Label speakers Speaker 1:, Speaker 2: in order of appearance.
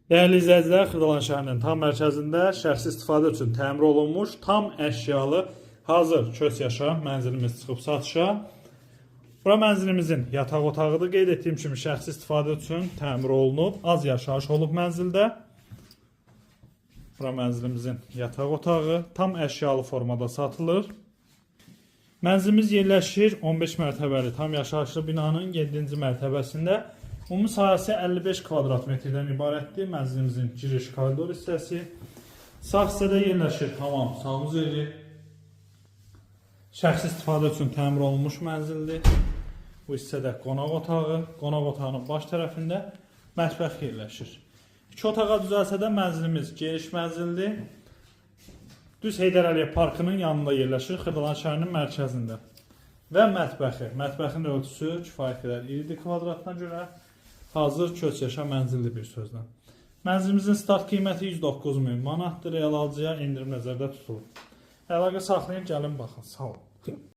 Speaker 1: Dəyərli izləyicilər, Xırdalan şəhərinin tam mərkəzində şəxsi istifadə üçün təmir olunmuş, tam əşyalı, hazır köç yaşa mənzilimiz çıxıb satışa. Bura mənzilimizin yataq otağıdır. Qeyd etdiyim kimi şəxsi istifadə üçün təmir olunub, az yaşayış olub mənzildə. Bura mənzilimizin yataq otağı, tam əşyalı formada satılır. Mənzilimiz yerləşir 15 mərtəbəli tam yaşayışlı binanın 7-ci mərtəbəsində. Ümumi sahəsi 55 kvadrat metrdən ibarətdir. Mənzilimizin giriş koridor hissəsi. Sağ hissədə yerləşir hamam, sanuzeli. Şəxsi istifadə üçün təmir olunmuş mənzildir. Bu hissədə qonaq otağı, qonaq otağının baş tərəfində mətbəx yerləşir. İki otağa düzəlsə mənzilimiz geniş mənzildir. Düz Heydər Əliyev Parkının yanında yerləşir, Xırdalan şəhərinin mərkəzində. Və mətbəxi. Mətbəxin ölçüsü kifayət qədər iridir kvadratına görə. Hazır köç yaşa mənzildir bir sözlə. Mənzilimizin start qiyməti 109.000 manatdır. Real alıcıya endirim nəzərdə tutulur. Əlaqə saxlayın, gəlin baxın. Sağ olun.